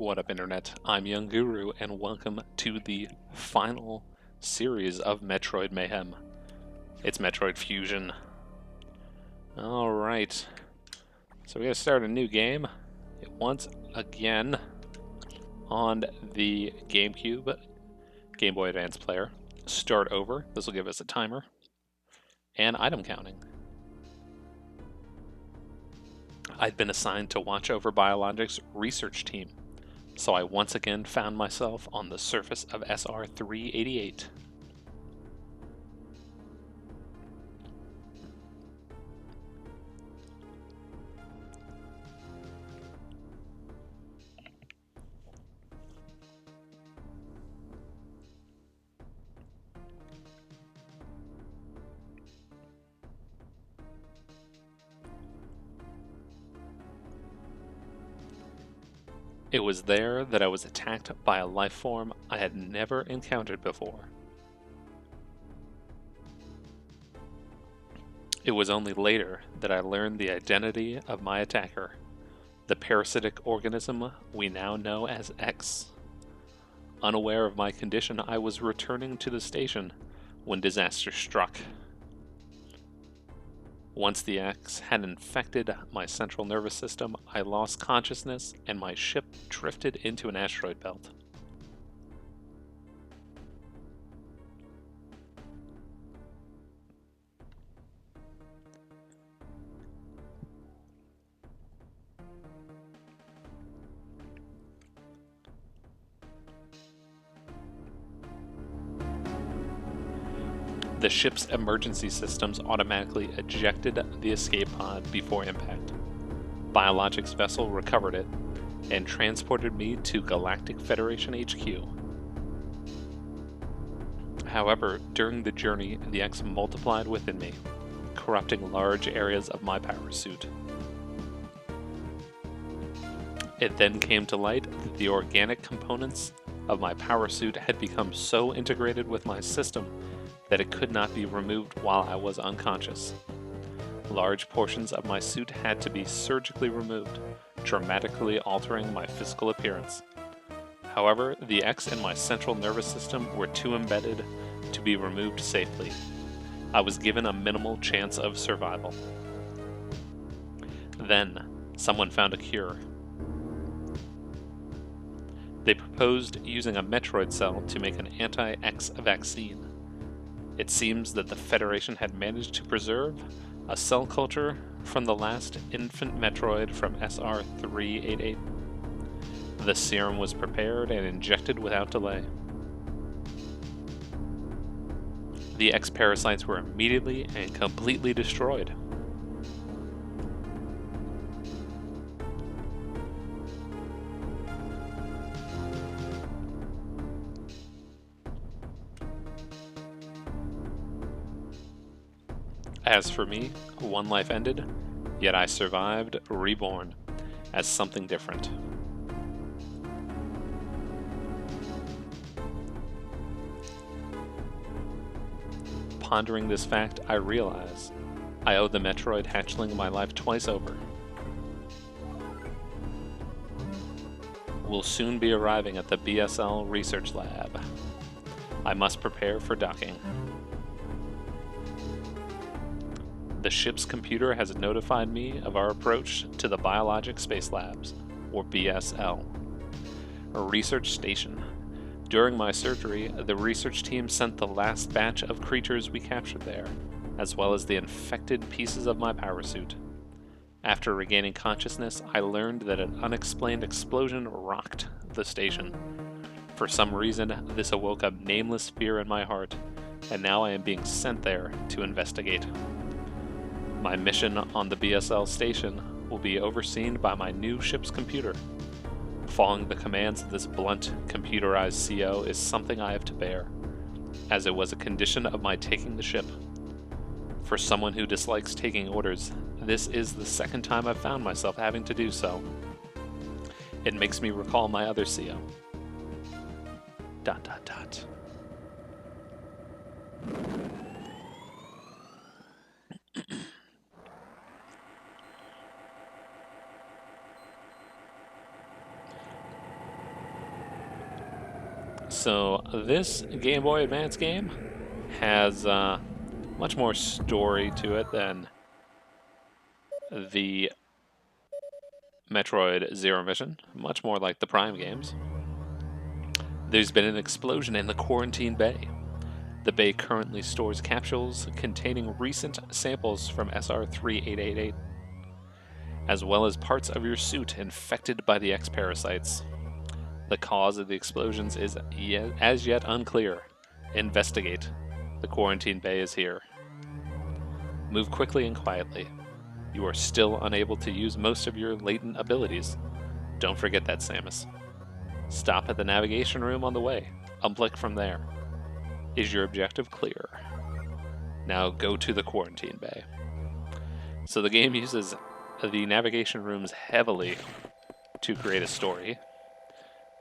What up, Internet? I'm Young Guru, and welcome to the final series of Metroid Mayhem. It's Metroid Fusion. Alright, so we're going to start a new game. Once again on the GameCube, Game Boy Advance player. Start over. This will give us a timer and item counting. I'd been assigned to watch over Biologics' research team, so I once again found myself on the surface of SR-388. It was there that I was attacked by a life form I had never encountered before. It was only later that I learned the identity of my attacker, the parasitic organism we now know as X. Unaware of my condition, I was returning to the station when disaster struck. Once the X had infected my central nervous system, I lost consciousness and my ship drifted into an asteroid belt. The ship's emergency systems automatically ejected the escape pod before impact. Biologics' vessel recovered it and transported me to Galactic Federation HQ. However, during the journey, the X multiplied within me, corrupting large areas of my power suit. It then came to light that the organic components of my power suit had become so integrated with my system that it could not be removed while I was unconscious. Large portions of my suit had to be surgically removed, dramatically altering my physical appearance. However, the X in my central nervous system were too embedded to be removed safely. I was given a minimal chance of survival. Then, someone found a cure. They proposed using a Metroid cell to make an anti-X vaccine. It seems that the Federation had managed to preserve a cell culture from the last infant Metroid from SR-388. The serum was prepared and injected without delay. The X-parasites were immediately and completely destroyed. As for me, one life ended, yet I survived, reborn, as something different. Pondering this fact, I realize I owe the Metroid hatchling my life twice over. We'll soon be arriving at the BSL research lab. I must prepare for docking. The ship's computer has notified me of our approach to the Biologic Space Labs, or BSL, a research station. During my surgery, the research team sent the last batch of creatures we captured there, as well as the infected pieces of my power suit. After regaining consciousness, I learned that an unexplained explosion rocked the station. For some reason, this awoke a nameless fear in my heart, and now I am being sent there to investigate. My mission on the BSL station will be overseen by my new ship's computer. Following the commands of this blunt, computerized CO is something I have to bear, as it was a condition of my taking the ship. For someone who dislikes taking orders, this is the second time I've found myself having to do so. It makes me recall my other CO. ... So this Game Boy Advance game has much more story to it than the Metroid Zero Mission, much more like the Prime games. There's been an explosion in the Quarantine Bay. The bay currently stores capsules containing recent samples from SR3888, as well as parts of your suit infected by the X parasites. The cause of the explosions is as yet unclear. Investigate. The Quarantine Bay is here. Move quickly and quietly. You are still unable to use most of your latent abilities. Don't forget that, Samus. Stop at the navigation room on the way. Unblick from there. Is your objective clear? Now go to the Quarantine Bay. So the game uses the navigation rooms heavily to create a story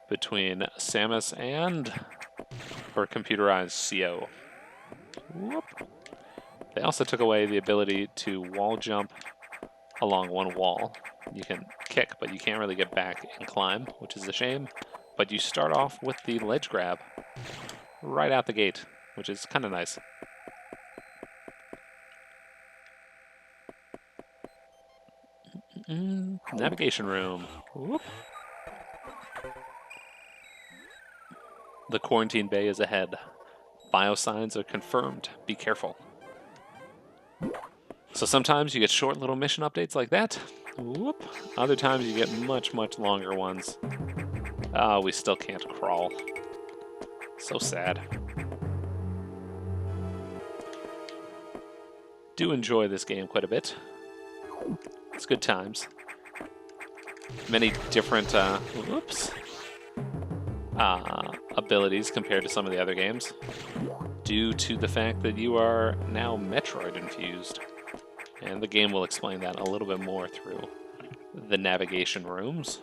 between Samus and her computerized CO. Whoop. They also took away the ability to wall jump along one wall. You can kick, but you can't really get back and climb, which is a shame. But you start off with the ledge grab right out the gate, which is kind of nice. Navigation room. Whoop. The Quarantine Bay is ahead. Biosigns are confirmed. Be careful. So sometimes you get short little mission updates like that. Whoop. Other times you get much, much longer ones. We still can't crawl. So sad. Do enjoy this game quite a bit. It's good times. Many different abilities compared to some of the other games, due to the fact that you are now Metroid infused. And the game will explain that a little bit more through the navigation rooms.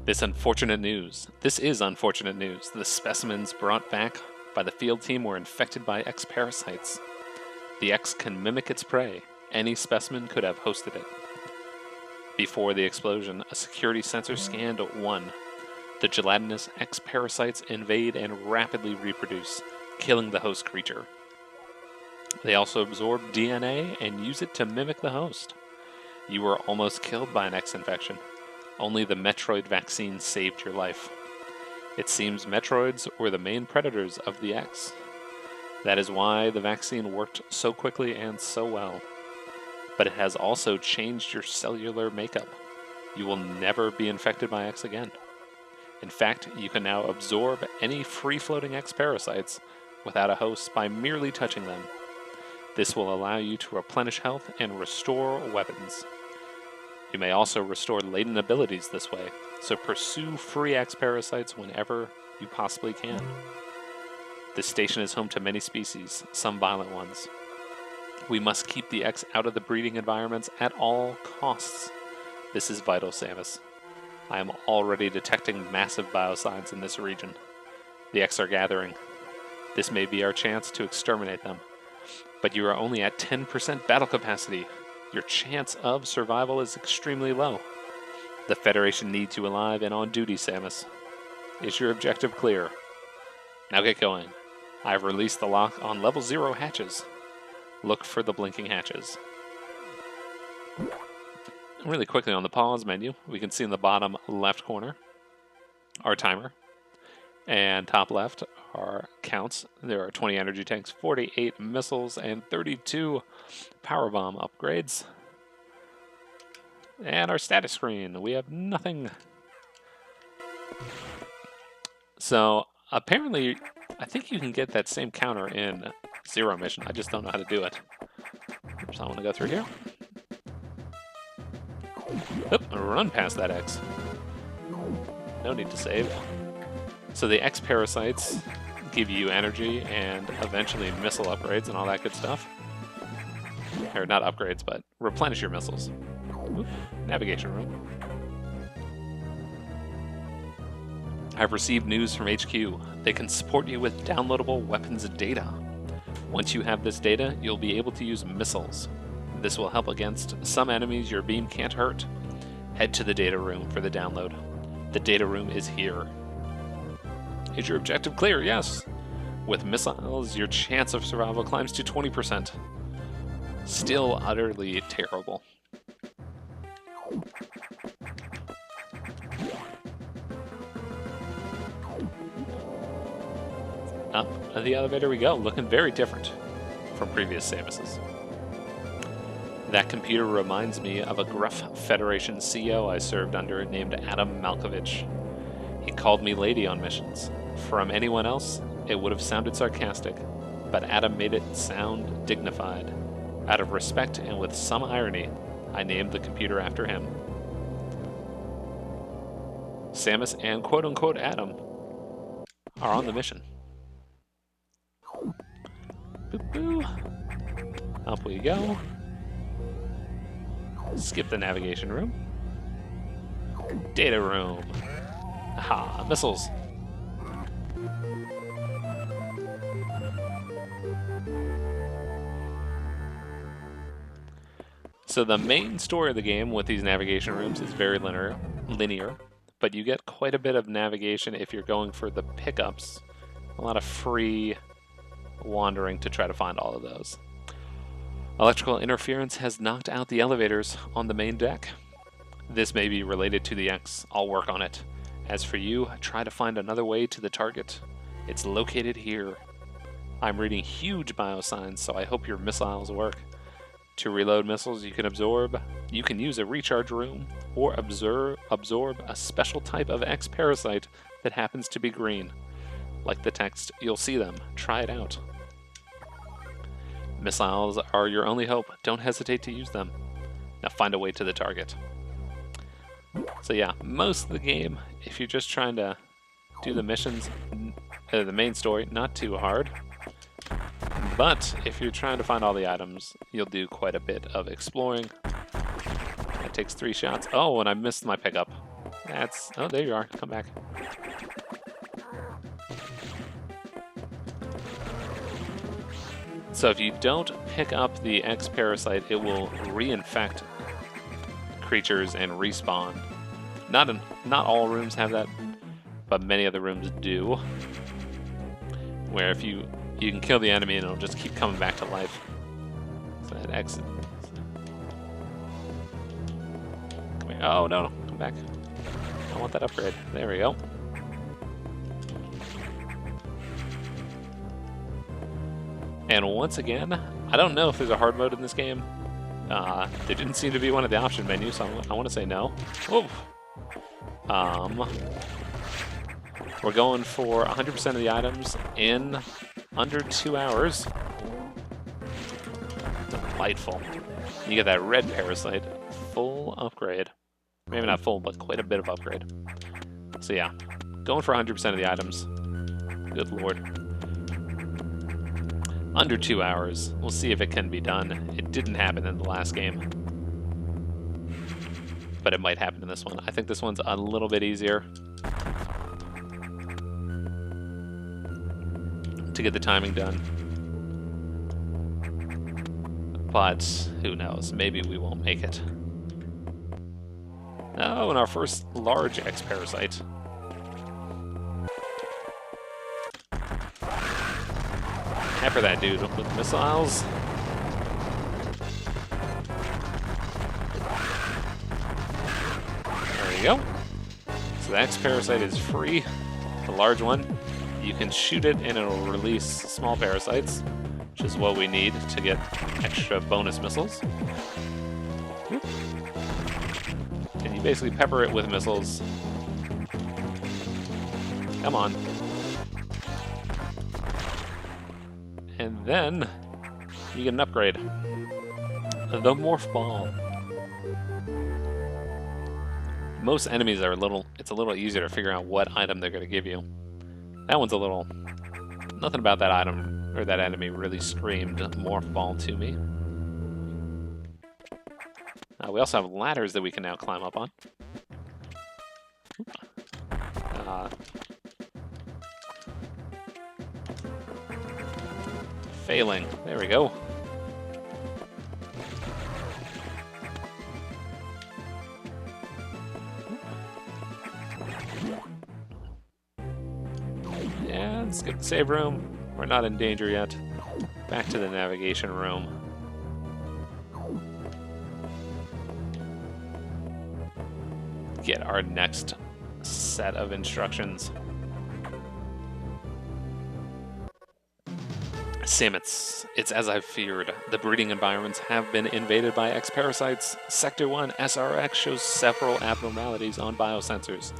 This is unfortunate news. The specimens brought back by the field team were infected by X parasites. The X can mimic its prey. Any specimen could have hosted it. Before the explosion, a security sensor scanned 1. The gelatinous X parasites invade and rapidly reproduce, killing the host creature. They also absorb DNA and use it to mimic the host. You were almost killed by an X infection. Only the Metroid vaccine saved your life. It seems Metroids were the main predators of the X. That is why the vaccine worked so quickly and so well. But it has also changed your cellular makeup. You will never be infected by X again. In fact, you can now absorb any free-floating X parasites without a host by merely touching them. This will allow you to replenish health and restore weapons. You may also restore latent abilities this way, so pursue free X parasites whenever you possibly can. This station is home to many species, some violent ones. We must keep the X out of the breeding environments at all costs. This is vital, Samus. I am already detecting massive biosigns in this region. The X are gathering. This may be our chance to exterminate them. But you are only at 10% battle capacity. Your chance of survival is extremely low. The Federation needs you alive and on duty, Samus. Is your objective clear? Now get going. I have released the lock on level 0 hatches. Look for the blinking hatches. Really quickly on the pause menu, we can see in the bottom left corner our timer. And top left are counts. There are 20 energy tanks, 48 missiles, and 32 power bomb upgrades. And our status screen, we have nothing. So apparently, I think you can get that same counter in Zero Mission. I just don't know how to do it. So I want to go through here. Oop, run past that X. No need to save. So the X parasites give you energy and eventually missile upgrades and all that good stuff. Or not upgrades, but replenish your missiles. Oop, navigation room. I've received news from HQ. They can support you with downloadable weapons data. Once you have this data, you'll be able to use missiles. This will help against some enemies your beam can't hurt. Head to the data room for the download. The data room is here. Is your objective clear? Yes. With missiles, your chance of survival climbs to 20%. Still utterly terrible. Up the elevator we go, looking very different from previous Samuses. That computer reminds me of a gruff Federation CO I served under named Adam Malkovich. He called me lady on missions. From anyone else, it would have sounded sarcastic, but Adam made it sound dignified. Out of respect and with some irony, I named the computer after him. Samus and quote-unquote Adam are on the mission. Boop boo. Up we go. Skip the navigation room. Data room. Aha, missiles. So the main story of the game with these navigation rooms is very linear, but you get quite a bit of navigation if you're going for the pickups. A lot of free wandering to try to find all of those. Electrical interference has knocked out the elevators on the main deck. This may be related to the X. I'll work on it. As for you, try to find another way to the target. It's located here. I'm reading huge biosigns, so I hope your missiles work. To reload missiles you can use a recharge room or absorb a special type of X parasite that happens to be green. Like the text, you'll see them. Try it out. Missiles are your only hope. Don't hesitate to use them. Now find a way to the target. So yeah, most of the game, if you're just trying to do the missions, the main story, not too hard. But if you're trying to find all the items, you'll do quite a bit of exploring. That takes 3 shots. Oh, and I missed my pickup. Oh, there you are. Come back. So if you don't pick up the X parasite, it will reinfect creatures and respawn. Not all rooms have that, but many of the rooms do. Where if you can kill the enemy and it'll just keep coming back to life. So that exit. Come here. Oh no, come back. I want that upgrade. There we go. And once again, I don't know if there's a hard mode in this game. There didn't seem to be one of the option menus, so I want to say no. Oof. We're going for 100% of the items in under 2 hours. Delightful. You get that red parasite, full upgrade. Maybe not full, but quite a bit of upgrade. So yeah, going for 100% of the items. Good lord. Under 2 hours. We'll see if it can be done. It didn't happen in the last game, but it might happen in this one. I think this one's a little bit easier to get the timing done. But who knows? Maybe we won't make it. Oh, and our first large X parasite. Pepper that dude with missiles. There you go. So the X parasite is free. The large one. You can shoot it and it'll release small parasites, which is what we need to get extra bonus missiles. And you basically pepper it with missiles. Come on. And then you get an upgrade. The Morph Ball. Most enemies are it's a little easier to figure out what item they're going to give you. That one's nothing about that item or that enemy really screamed Morph Ball to me. We also have ladders that we can now climb up on. Failing. There we go. skip the save room. We're not in danger yet. Back to the navigation room. Get our next set of instructions. Samus, it's as I've feared. The breeding environments have been invaded by X-parasites. Sector 1 SRX shows several abnormalities on biosensors.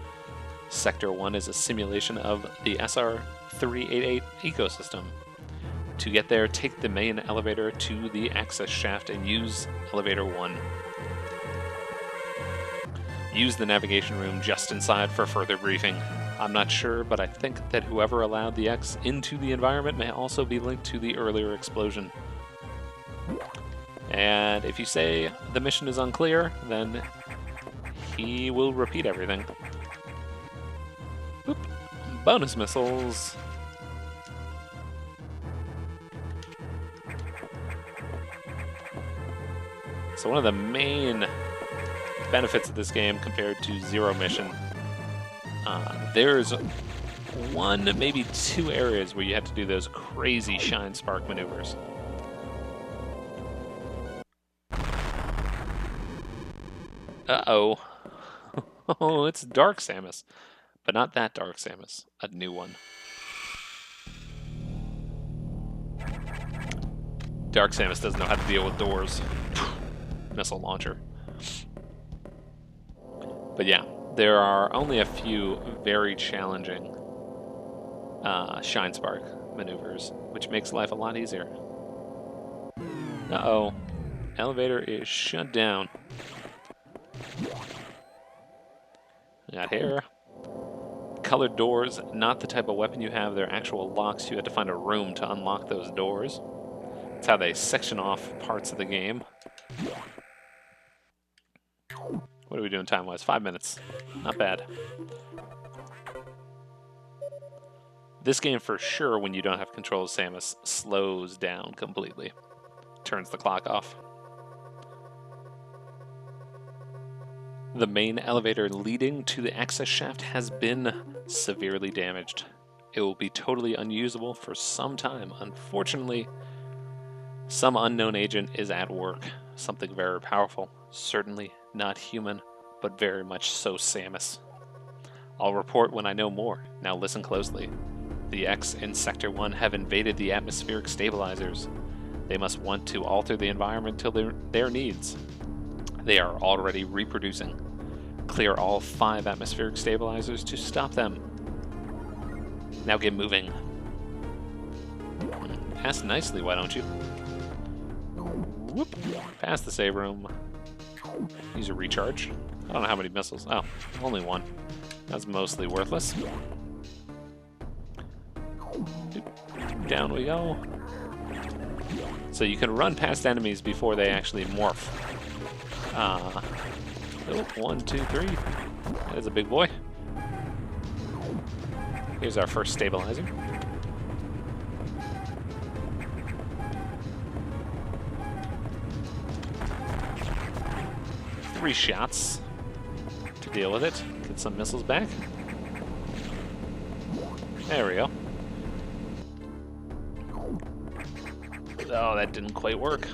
Sector 1 is a simulation of the SR388 ecosystem. To get there, take the main elevator to the access shaft and use elevator 1. Use the navigation room just inside for further briefing. I'm not sure, but I think that whoever allowed the X into the environment may also be linked to the earlier explosion. And if you say the mission is unclear, then he will repeat everything. Boop. Bonus missiles. So one of the main benefits of this game compared to Zero Mission, there's one, maybe two areas where you have to do those crazy shine spark maneuvers. Uh-oh. Oh, it's Dark Samus. But not that Dark Samus. A new one. Dark Samus doesn't know how to deal with doors. Missile launcher. But yeah, there are only a few very challenging shine spark maneuvers, which makes life a lot easier. Uh-oh. Elevator is shut down. Got here. Colored doors, not the type of weapon you have. They're actual locks. You have to find a room to unlock those doors. That's how they section off parts of the game. What are we doing time-wise? 5 minutes. Not bad. This game, for sure, when you don't have control of Samus, slows down completely. Turns the clock off. The main elevator leading to the access shaft has been severely damaged. It will be totally unusable for some time. Unfortunately, some unknown agent is at work. Something very powerful. Certainly not human, but very much so Samus. I'll report when I know more. Now listen closely. The X in Sector 1 have invaded the atmospheric stabilizers. They must want to alter the environment to their needs. They are already reproducing. Clear all 5 atmospheric stabilizers to stop them. Now get moving. Ask nicely, why don't you? Whoop. Past the save room. Use a recharge. I don't know how many missiles. Oh, only one. That's mostly worthless. Down we go. So you can run past enemies before they actually morph. Oh, 1, 2, 3. That is a big boy. Here's our first stabilizer. Three shots to deal with it. Get some missiles back. There we go. Oh, that didn't quite work.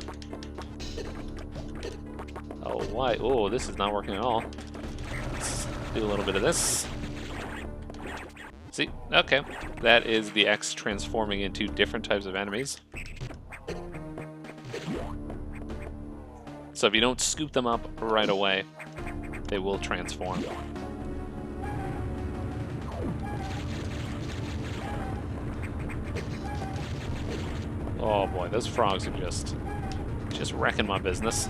Oh, why? Oh, this is not working at all. Let's do a little bit of this. See? Okay. That is the X transforming into different types of enemies. So if you don't scoop them up right away, they will transform. Oh boy, those frogs are just wrecking my business.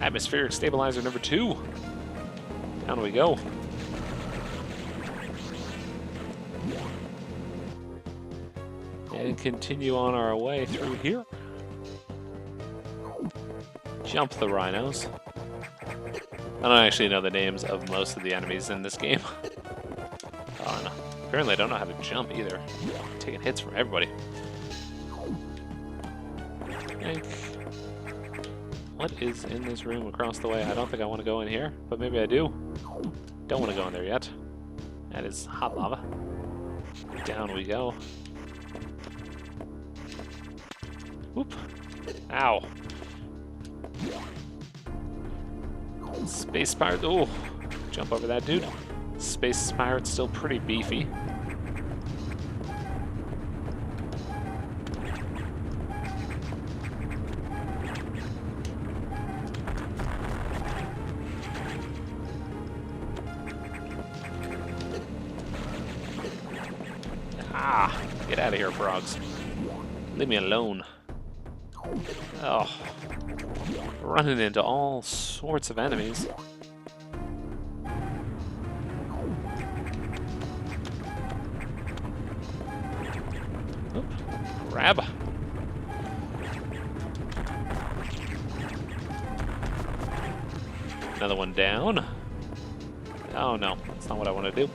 Atmospheric stabilizer number 2. Down we go. And continue on our way through here. Jump the rhinos. I don't actually know the names of most of the enemies in this game. Oh, no. Apparently I don't know how to jump either. Taking hits from everybody. Yank. What is in this room across the way? I don't think I want to go in here, but maybe I do. Don't want to go in there yet. That is hot lava. Down we go. Whoop. Ow. Space pirate. Oh, jump over that dude. Space pirate's still pretty beefy. Ah, get out of here, frogs. Leave me alone. Oh, running into all sorts of enemies. Oop, grab. Another one down. Oh no, that's not what I want to do.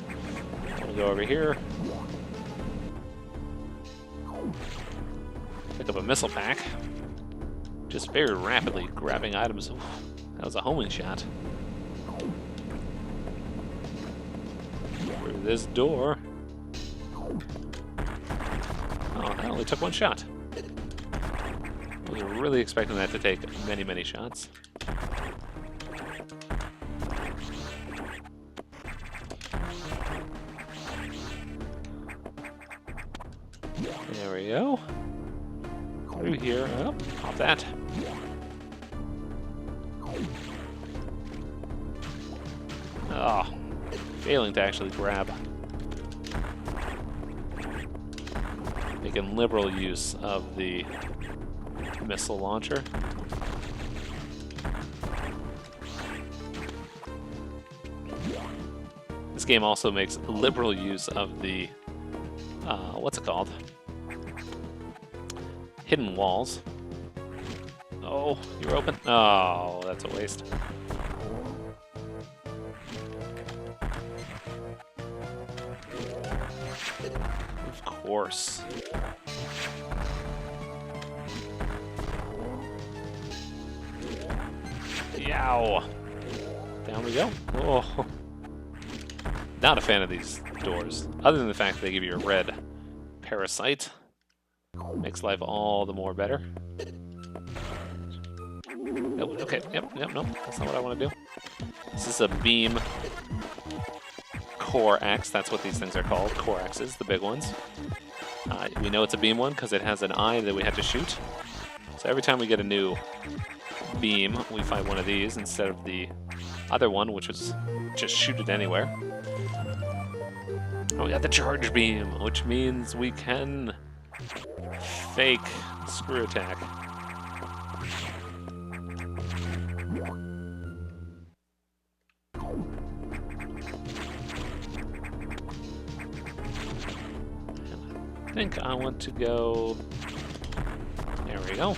I want to go over here. Pick up a missile pack. Just very rapidly grabbing items. Oof, that was a homing shot. Through this door. Oh, that only took one shot. I was really expecting that to take many, many shots. There we go. Through here. Oh, pop that. Oh, failing to actually grab. Making liberal use of the missile launcher. This game also makes liberal use of the, what's it called? Hidden walls. Oh, you're open? Oh, that's a waste. Of course. Yow. Down we go. Oh. Not a fan of these doors, other than the fact that they give you a red parasite. Makes life all the more better. Oh, okay, yep, no, that's not what I want to do. This is a beam core axe, that's what these things are called, core axes, the big ones. We know it's a beam one because it has an eye that we have to shoot. So every time we get a new beam, we find one of these instead of the other one, which was just shoot it anywhere. Oh, we got the charge beam, which means we can fake screw attack. I think I want to go. There we go.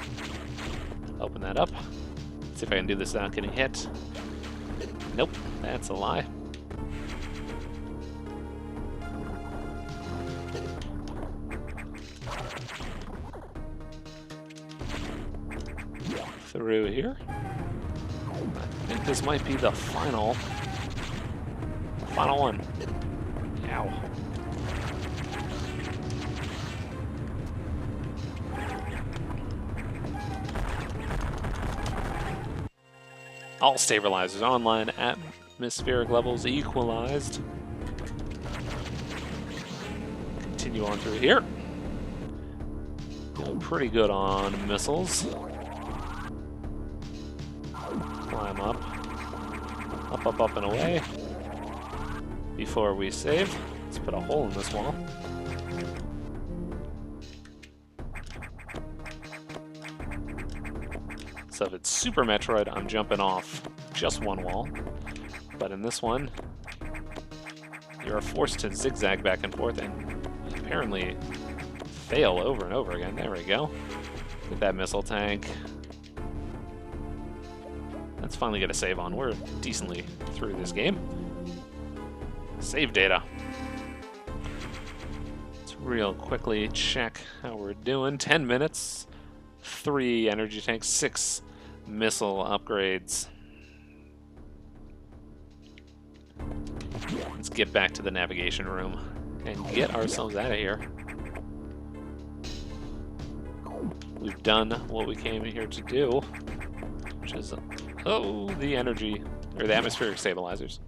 Open that up. See if I can do this without getting hit. Nope, that's a lie. Through here. I think this might be the final one. Ow. All stabilizers online, atmospheric levels equalized. Continue on through here. Doing pretty good on missiles. Climb up. Up, and away. Before we save, let's put a hole in this wall. So if it's Super Metroid, I'm jumping off just one wall. But in this one, you're forced to zigzag back and forth and apparently fail over and over again. There we go. Get that missile tank. Let's finally get a save on. We're decently through this game. Save data. Let's real quickly check how we're doing. 10 minutes. 3 energy tanks, 6 missile upgrades. Let's get back to the navigation room and get ourselves out of here. We've done what we came here to do, which is, oh, the energy, or the atmospheric stabilizers.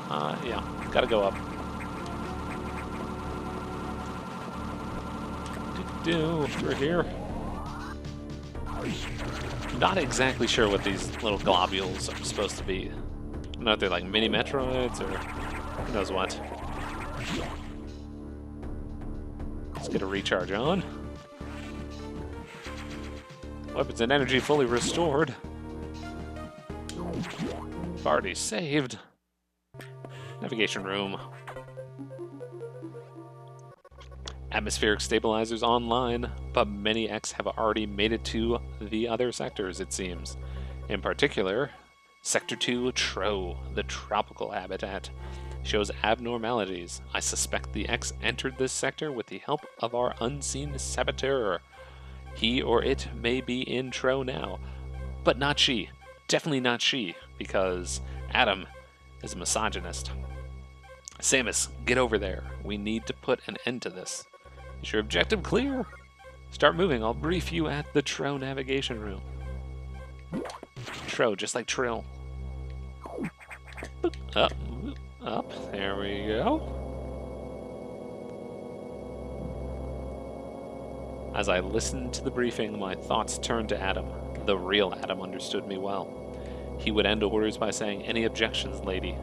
And, yeah, gotta go up. Through here. Not exactly sure what these little globules are supposed to be. I don't know if they're like mini Metroids or who knows what. Let's get a recharge on. Weapons and energy fully restored. Already saved. Navigation room. Atmospheric stabilizers online, but many X have already made it to the other sectors, it seems. In particular, Sector 2 Tro, the tropical habitat, shows abnormalities. I suspect the X entered this sector with the help of our unseen saboteur. He or it may be in Tro now, but not she. Definitely not she, because Adam is a misogynist. Samus, get over there. We need to put an end to this. Is your objective clear? Start moving. I'll brief you at the Tro navigation room. Tro, just like Trill. Up, up. There we go. As I listened to the briefing, my thoughts turned to Adam. The real Adam understood me well. He would end orders by saying, "Any objections, lady?"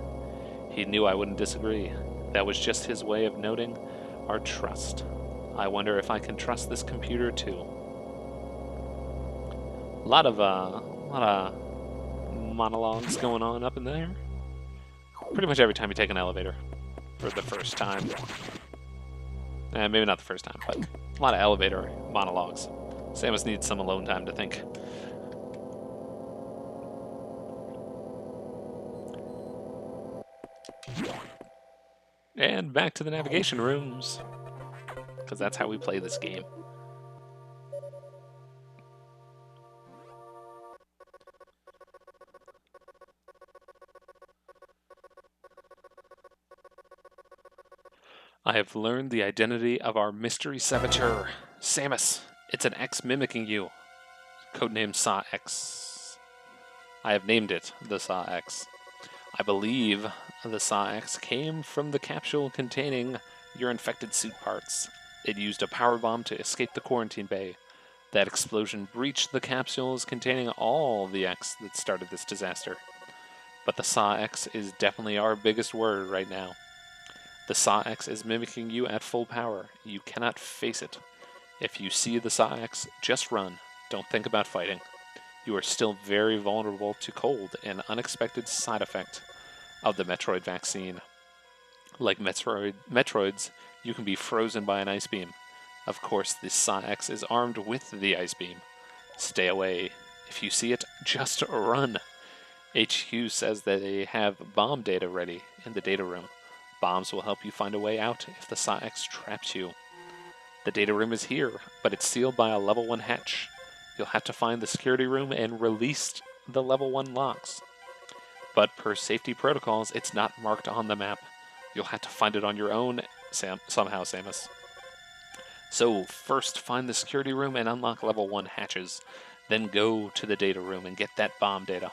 He knew I wouldn't disagree. That was just his way of noting our trust. I wonder if I can trust this computer too. A lot of monologues going on up in there. Pretty much every time you take an elevator for the first time. Maybe not the first time, but a lot of elevator monologues. Samus needs some alone time to think. And back to the navigation rooms, because that's how we play this game. I have learned the identity of our mystery saboteur, Samus. It's an X mimicking you. Codename Saw X. I have named it the Saw X. I believe the Saw X came from the capsule containing your infected suit parts. It used a power bomb to escape the quarantine bay. That explosion breached the capsules containing all the X that started this disaster. But the Saw X is definitely our biggest word right now. The Saw X is mimicking you at full power. You cannot face it. If you see the Saw X, just run. Don't think about fighting. You are still very vulnerable to cold, an unexpected side effect of the Metroid vaccine. Like Metroids, you can be frozen by an ice beam. Of course, the Saw X is armed with the ice beam. Stay away. If you see it, just run. HQ says that they have bomb data ready in the data room. Bombs will help you find a way out if the Saw X traps you. The data room is here, but it's sealed by a level 1 hatch. You'll have to find the security room and release the level 1 locks. But per safety protocols, it's not marked on the map. You'll have to find it on your own somehow, Samus. So first find the security room and unlock level 1 hatches. Then go to the data room and get that bomb data.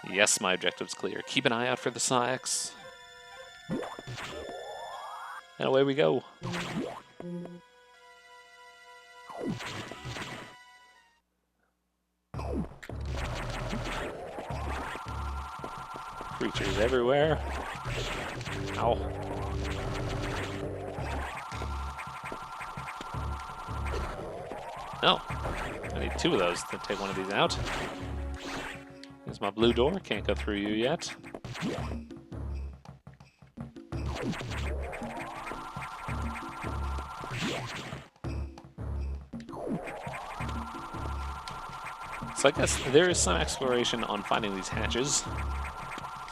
Yes, my objective's clear. Keep an eye out for the Saw X. And away we go. Creatures everywhere. Ow. Oh, I need 2 of those to take one of these out. There's my blue door. Can't go through you yet. So I guess there is some exploration on finding these hatches.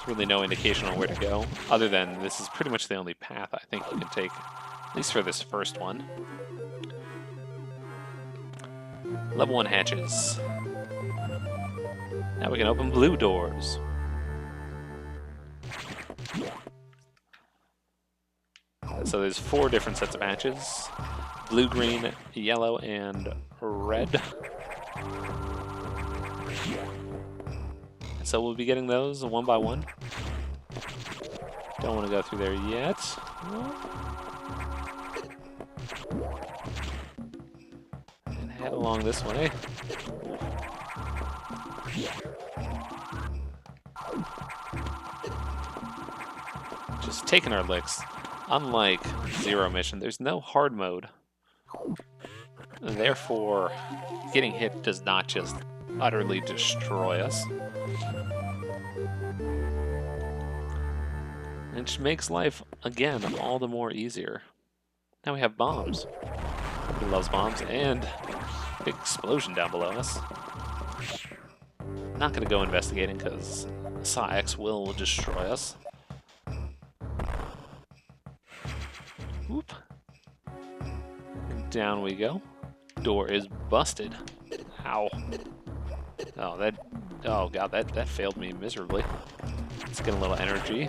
So really no indication on where to go, other than this is pretty much the only path I think you can take, at least for this first one. Level 1 hatches. Now we can open blue doors. So there's 4 different sets of hatches. Blue, green, yellow, and red. So we'll be getting those one by one. Don't want to go through there yet. And head along this way. Just taking our licks. Unlike Zero Mission, there's no hard mode. Therefore, getting hit does not just utterly destroy us. Which makes life, again, all the more easier. Now we have bombs. He loves bombs, and big explosion down below us. Not gonna go investigating because Sax will destroy us. Whoop. Down we go. Door is busted. Ow. Oh god, that failed me miserably. Let's get a little energy.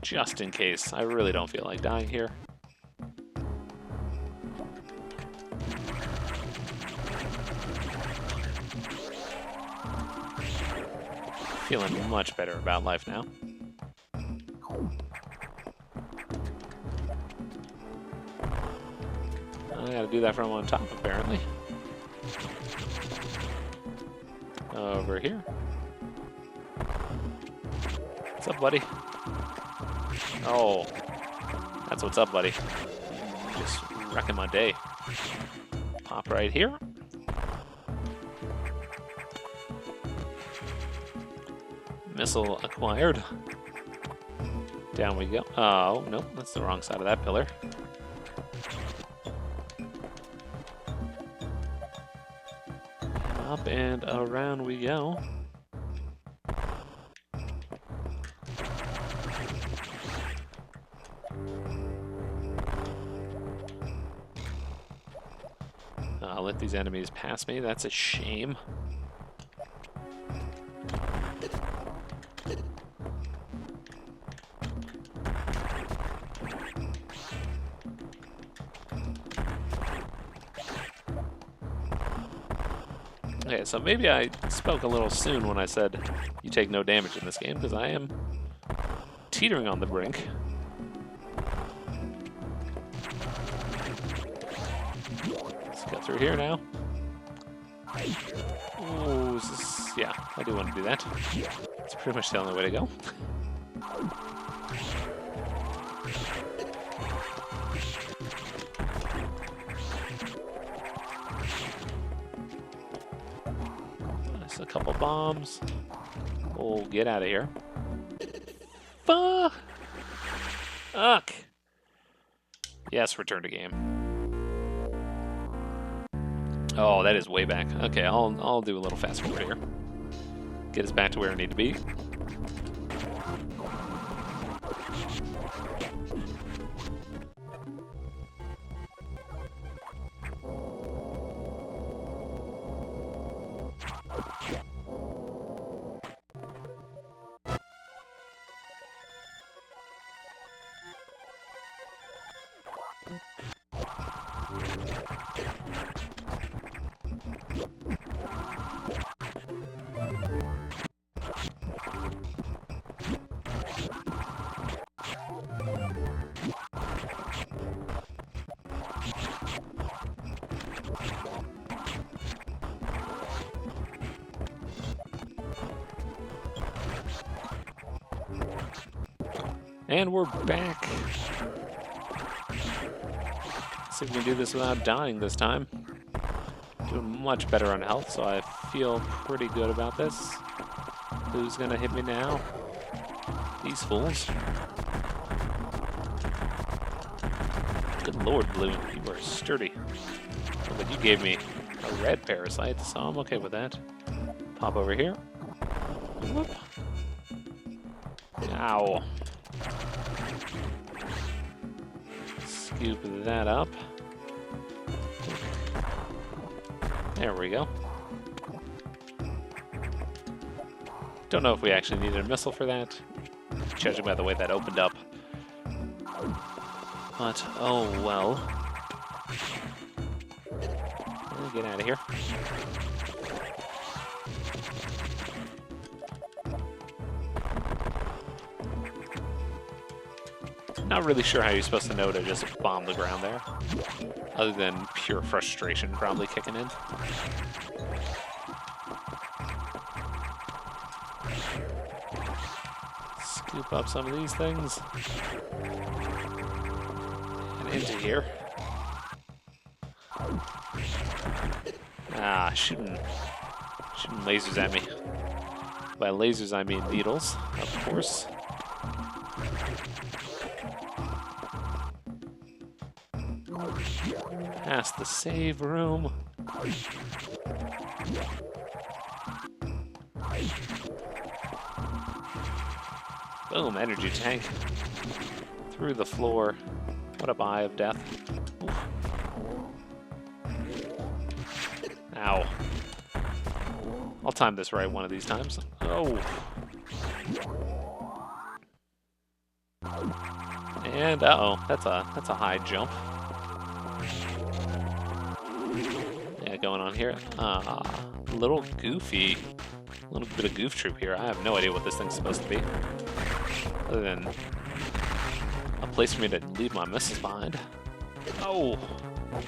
Just in case. I really don't feel like dying here. Feeling much better about life now. I gotta do that from on top, apparently. Over here. What's up, buddy? Oh, that's what's up, buddy. Just wrecking my day. Pop right here. Missile acquired. Down we go. Oh, nope, that's the wrong side of that pillar. Up and around we go. I'll let these enemies pass me. That's a shame. Okay, so maybe I spoke a little soon when I said you take no damage in this game, because I am teetering on the brink. Let's go through here now. Ooh, is this... yeah, I do want to do that. It's pretty much the only way to go. A couple bombs. Oh, get out of here. Fuck! Yes, return to game. Oh, that is way back. Okay, I'll do a little fast forward here. Get us back to where we need to be. And we're back. See if we can do this without dying this time. Doing much better on health, so I feel pretty good about this. Who's gonna hit me now? These fools. Good lord, Blue, you are sturdy. But you gave me a red parasite, so I'm okay with that. Pop over here. Whoop. Ow. Scoop that up. There we go. Don't know if we actually needed a missile for that, judging by the way that opened up. But, oh well. Get out of here. Not really sure how you're supposed to know to just bomb the ground there, other than pure frustration probably kicking in. Scoop up some of these things. And into here. Ah, shooting lasers at me. By lasers, I mean needles, of course. Past the save room. Boom, energy tank. Through the floor. What a eye of death. Oof. Ow. I'll time this right one of these times. Oh. And uh-oh, that's a high jump. Yeah, going on here. A little goofy. A little bit of goof troop here. I have no idea what this thing's supposed to be. Other than a place for me to leave my missiles behind. Oh.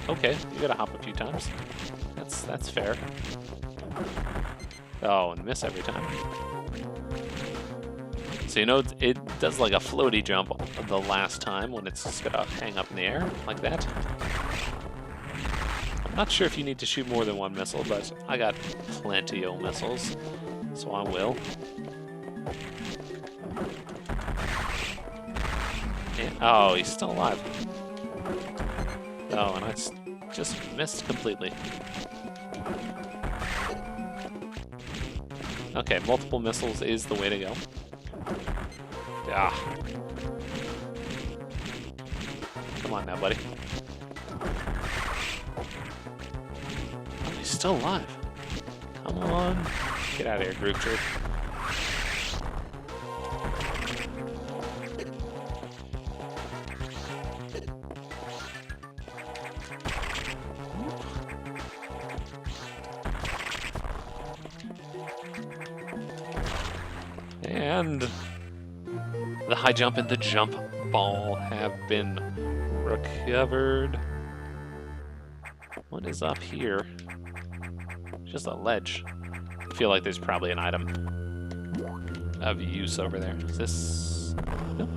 Okay, you gotta hop a few times. That's fair. Oh, and miss every time. So you know it does like a floaty jump the last time when it's just gonna hang up in the air like that. I'm not sure if you need to shoot more than one missile, but I got plenty of missiles, so I will. And, oh, he's still alive. Oh, and I just missed completely. Okay, multiple missiles is the way to go. Ah. Come on now, buddy. Oh, he's still alive. Come on. Get out of here, group troop. And the high jump and the jump ball have been recovered. What is up here? Just a ledge. I feel like there's probably an item of use over there. Is this... Nope.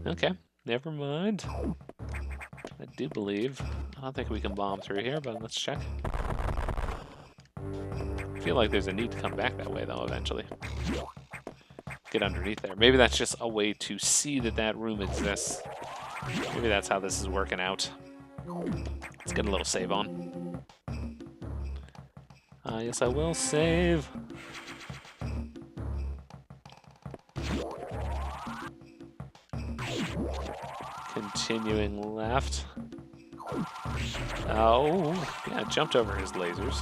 Okay, never mind. I do believe... I don't think we can bomb through here, but let's check. I feel like there's a need to come back that way, though, eventually. Get underneath there. Maybe that's just a way to see that that room exists. Maybe that's how this is working out. Let's get a little save on. Yes, I will save. Continuing left. Oh, yeah, jumped over his lasers.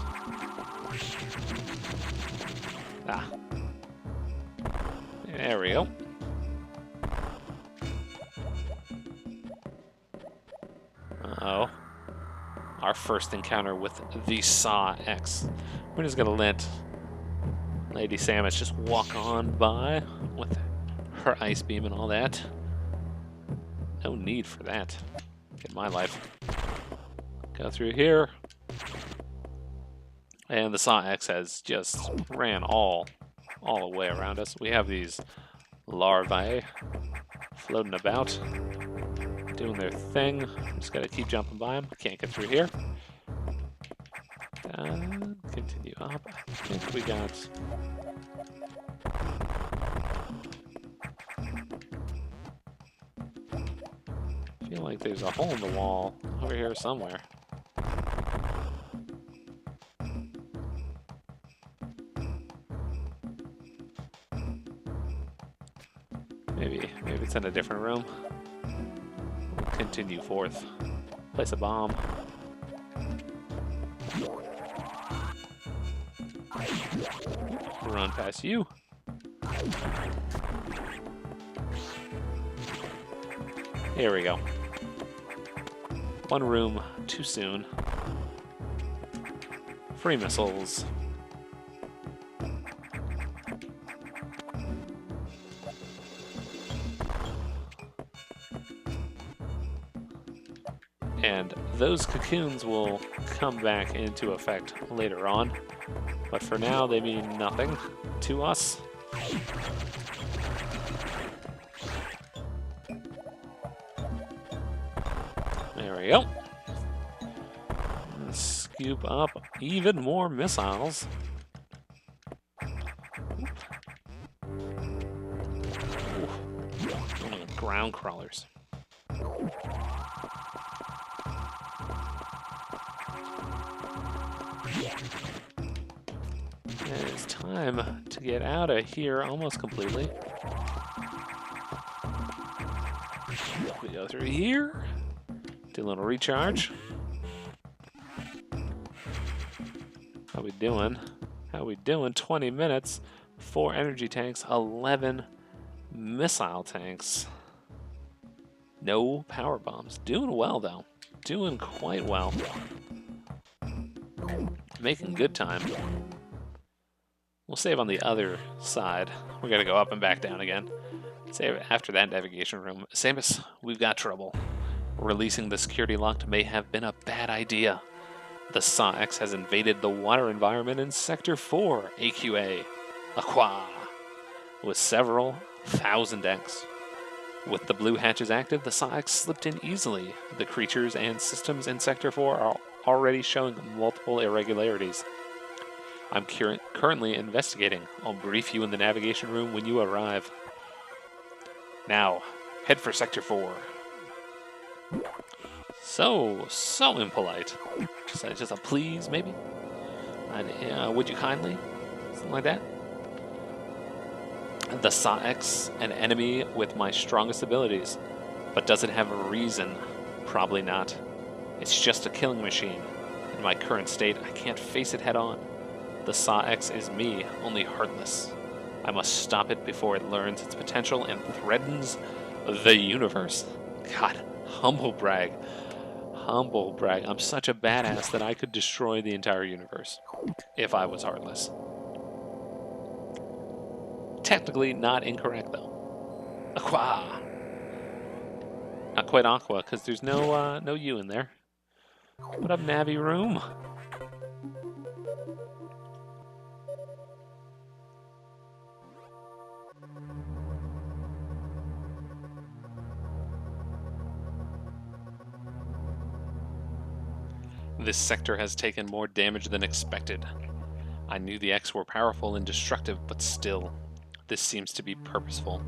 Ah. There we go. Uh-oh. Our first encounter with the Saw X. We're just gonna let Lady Samus just walk on by with her ice beam and all that. No need for that in my life. Go through here. And the Saw X has just ran all the way around us. We have these larvae floating about, doing their thing. Just gotta keep jumping by them. Can't get through here. Continue up. I think we got... I feel like there's a hole in the wall over here somewhere. Maybe it's in a different room. We'll continue forth. Place a bomb. Run past you. Here we go. One room too soon. Free missiles. And those cocoons will come back into effect later on. But for now, they mean nothing to us. There we go. Let's scoop up even more missiles. Ooh. Ground crawlers. And it's time to get out of here almost completely. We go through here. Do a little recharge. How we doing? How we doing? 20 minutes, 4 energy tanks, 11 missile tanks. No power bombs. Doing well though. Doing quite well. Making good time. We'll save on the other side. We're gonna go up and back down again. Save after that navigation room. Samus, we've got trouble. Releasing the security lock may have been a bad idea. The SA-X has invaded the water environment in Sector 4, AQA, Aqua, with several thousand X. With the blue hatches active, the SA-X slipped in easily. The creatures and systems in Sector 4 are already showing multiple irregularities. I'm currently investigating. I'll brief you in the navigation room when you arrive. Now, head for Sector 4. So impolite. Just a please, maybe? Would you kindly? Something like that? The SA-X, an enemy with my strongest abilities. But does it have a reason? Probably not. It's just a killing machine. In my current state, I can't face it head on. The SA-X is me, only heartless. I must stop it before it learns its potential and threatens the universe. God, humble brag. Humble brag. I'm such a badass that I could destroy the entire universe if I was heartless. Technically not incorrect though. Aqua. Not quite aqua because there's no U in there. What up, Navi room? This sector has taken more damage than expected. I knew the X were powerful and destructive, but still, this seems to be purposeful.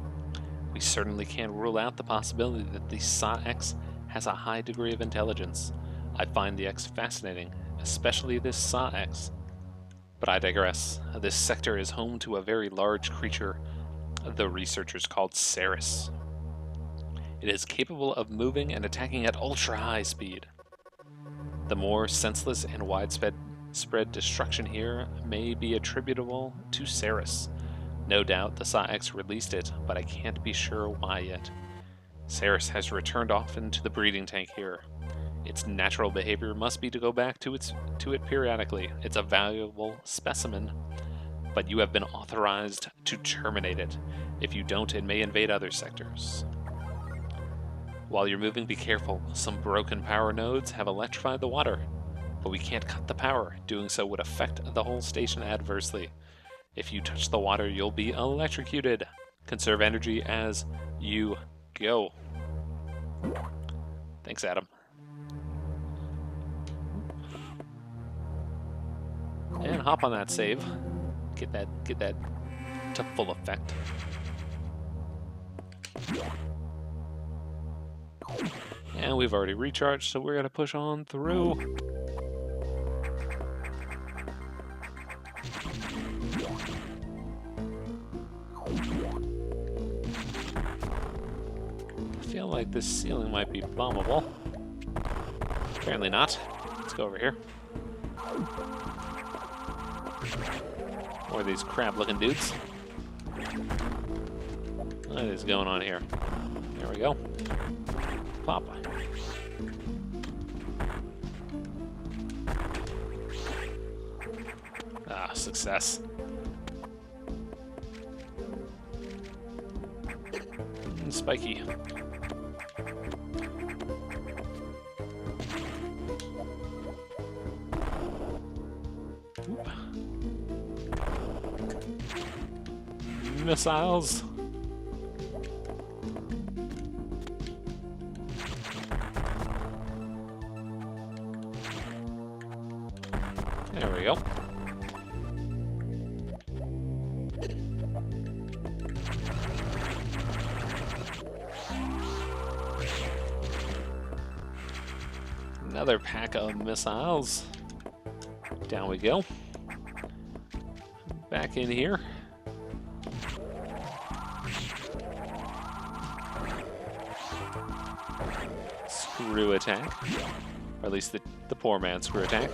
We certainly can't rule out the possibility that the SA-X has a high degree of intelligence. I find the X fascinating, especially this SA-X. But I digress. This sector is home to a very large creature the researchers called Samus. It is capable of moving and attacking at ultra-high speed. The more senseless and widespread destruction here may be attributable to Samus. No doubt the SA-X released it, but I can't be sure why yet. Samus has returned often to the breeding tank here. Its natural behavior must be to go back to it periodically. It's a valuable specimen, but you have been authorized to terminate it. If you don't, it may invade other sectors. While you're moving, be careful. Some broken power nodes have electrified the water, but we can't cut the power. Doing so would affect the whole station adversely. If you touch the water, you'll be electrocuted. Conserve energy as you go. Thanks, Adam. And hop on that save. Get that to full effect. And we've already recharged, so we're going to push on through. feel like this ceiling might be bombable. Apparently not. Let's go over here. More of these crab-looking dudes. What is going on here? There we go. Pop. Ah, success. Spiky. Oop. Missiles. There we go. Another pack of missiles. Down we go. Back in here. Screw attack. Or at least the poor man's screw attack.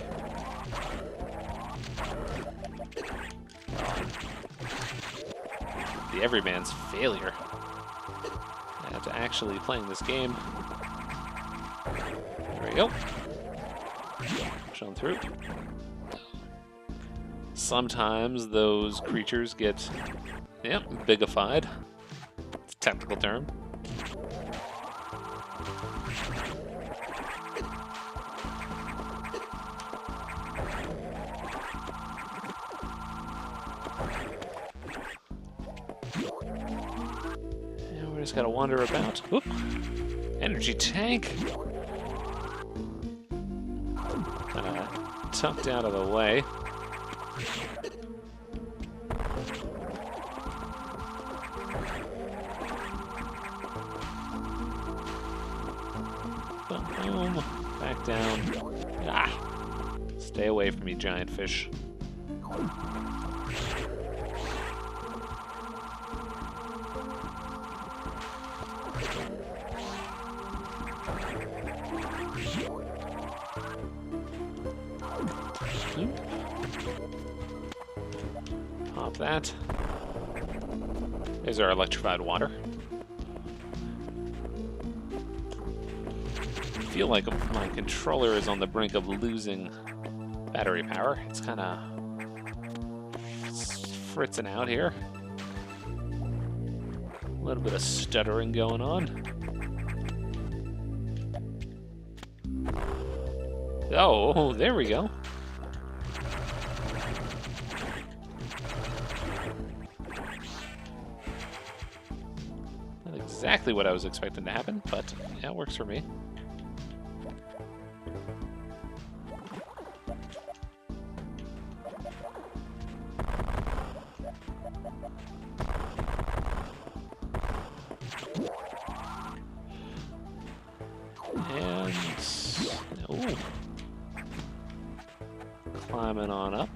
The everyman's failure at actually playing this game. There we go. Shown through. Sometimes those creatures get, bigified. It's a technical term. And we just gotta wander about. Oop. Energy tank. Kinda tucked out of the way. Boom. Back down. Ah! Stay away from me, giant fish. Pop that. There's our electrified water. I feel like my controller is on the brink of losing battery power. It's kind of fritzing out here. A little bit of stuttering going on. Oh, there we go. Not exactly what I was expecting to happen, but yeah, it works for me. And ooh, climbing on up.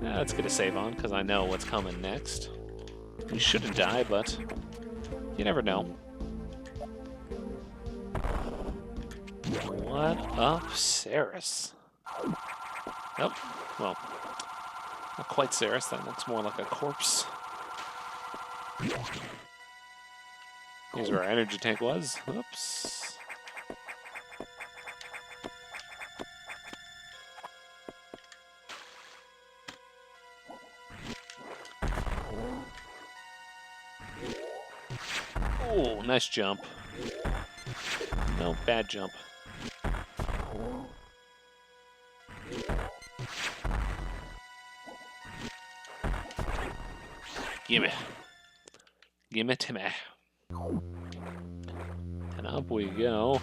Let's get a save on, because I know what's coming next. You shouldn't die, but you never know. What up, Samus? Nope. Well, not quite Samus. That looks more like a corpse. Here's where our energy tank was. Oops. Oh, nice jump. No, bad jump. Gimme. Gimme to me. Up we go.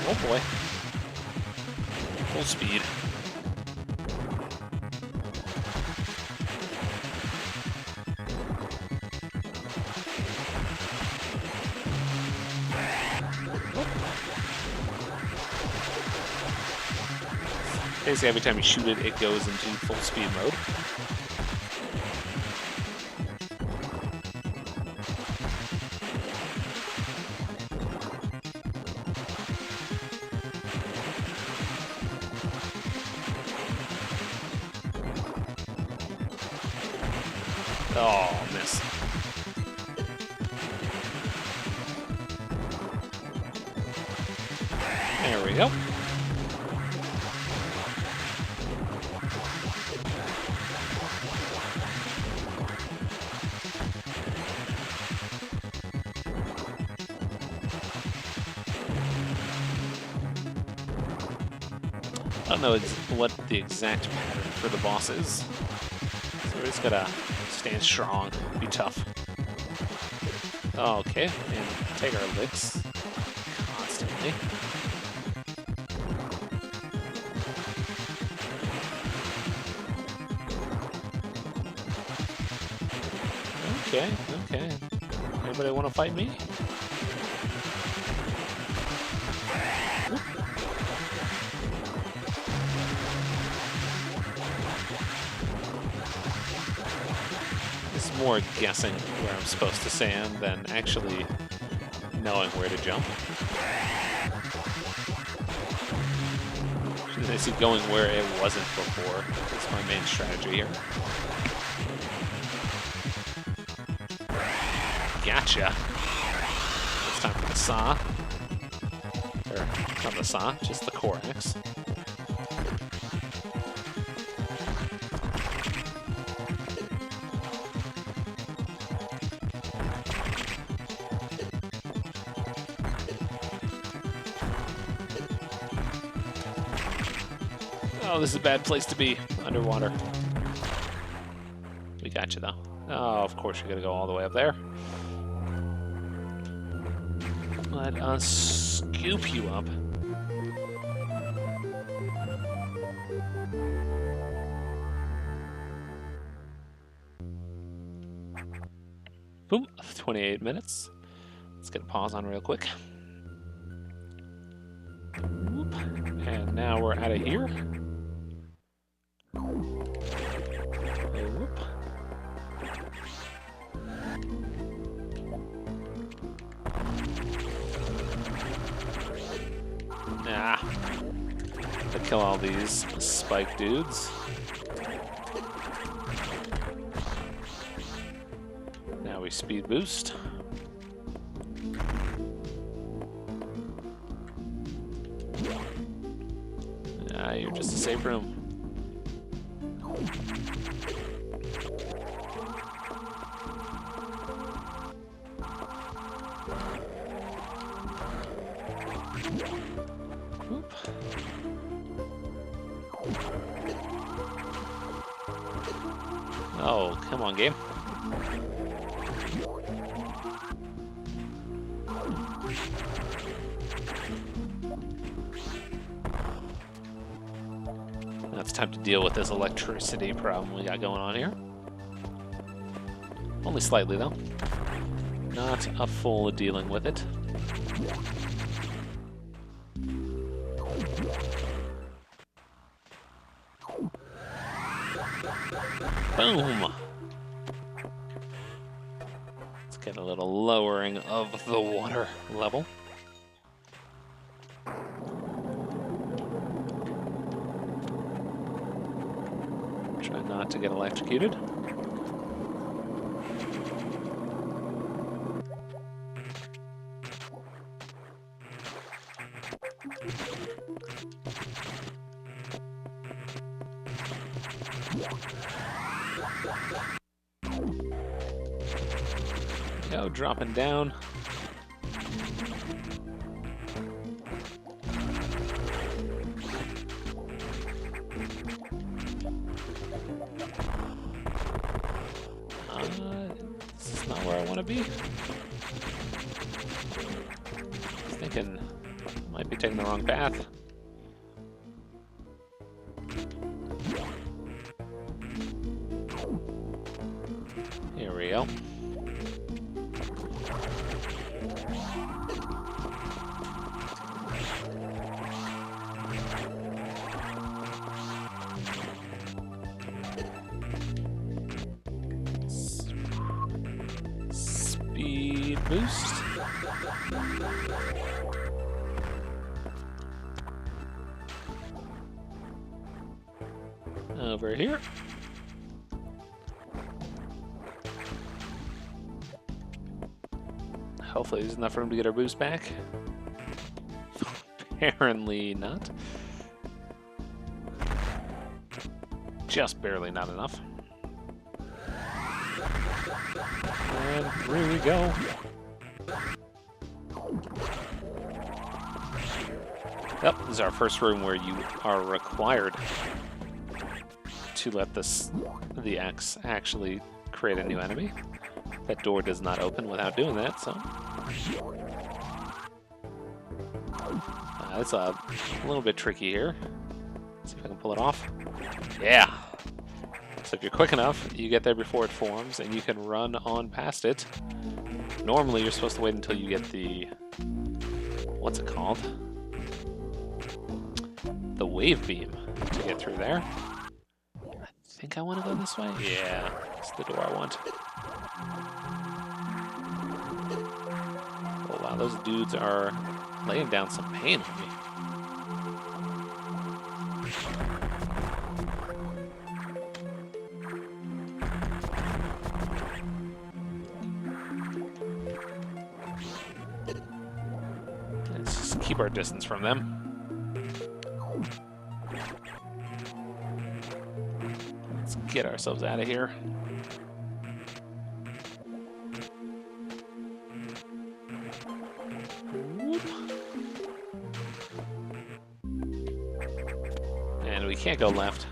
Oh boy. Full speed. Basically, every time you shoot it, it goes into full speed mode. Oh, miss. There we go. I don't know what the exact pattern for the boss is, so we're just gotta stand strong, be tough. Okay, and take our licks constantly. Okay, okay. Anybody want to fight me? It's more guessing where I'm supposed to stand than actually knowing where to jump. I see going where it wasn't before. That's my main strategy here. Gotcha. It's time for the saw. Or, not the saw, just the core axe. Oh, this is a bad place to be, underwater. We got you, though. Oh, of course, you gotta go all the way up there. Let us scoop you up. Boom, 28 minutes. Let's get a pause on real quick. Whoop. And now we're out of here. Whoop. Nah. To kill all these spike dudes. Now we speed boost. Ah, you're just a safe room. Oop. Oh, come on, game. Now it's time to deal with this electricity problem we got going on here. Only slightly, though. Not a full dealing with it. Boom! Let's get a little lowering of the water level. Try not to get electrocuted. Go, dropping down. to be? Thinking might be taking the wrong path. Here we go. Speed boost. Over here. Hopefully there's enough room to get our boost back. Apparently not. Just barely not enough. And through we go. Yep, this is our first room where you are required to let the X actually create a new enemy. That door does not open without doing that, so... it's a little bit tricky here. Let's see if I can pull it off. Yeah! So if you're quick enough, you get there before it forms, and you can run on past it. Normally, you're supposed to wait until you get the... what's it called? The wave beam to get through there. I think I want to go this way? Yeah, it's the door I want. Oh wow, those dudes are laying down some pain on me. Let's just keep our distance from them. Let's get ourselves out of here. And we can't go left.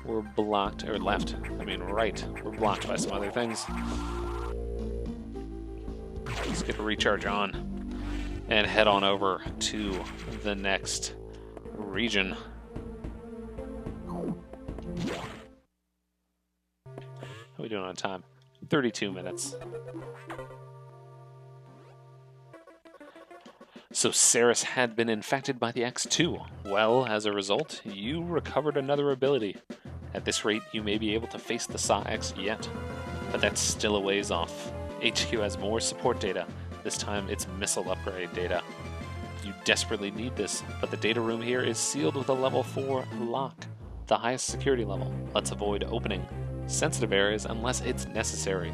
We're blocked, or left, I mean right. We're blocked by some other things. Let's get a recharge on and head on over to the next region. How are we doing on time? 32 minutes. So Samus had been infected by the X2. Well, as a result, you recovered another ability. At this rate, you may be able to face the Saw X yet. But that's still a ways off. HQ has more support data. This time, it's missile upgrade data. You desperately need this, but the data room here is sealed with a level 4 lock, the highest security level. Let's avoid opening sensitive areas unless it's necessary.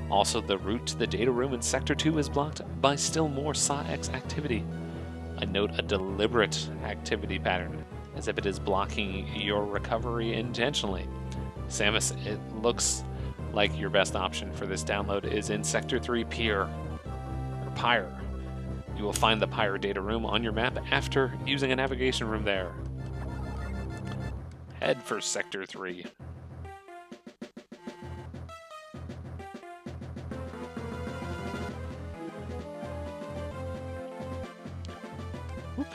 Also, the route to the data room in Sector 2 is blocked by still more Saw X activity. I note a deliberate activity pattern, as if it is blocking your recovery intentionally. Samus, it looks like your best option for this download is in Sector 3 Pyre. You will find the Pyre data room on your map after using a navigation room there. Head for Sector 3. Whoop.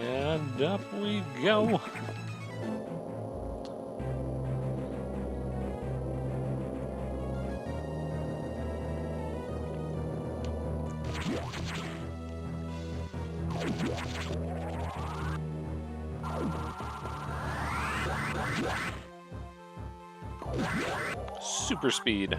And up we go. Super speed.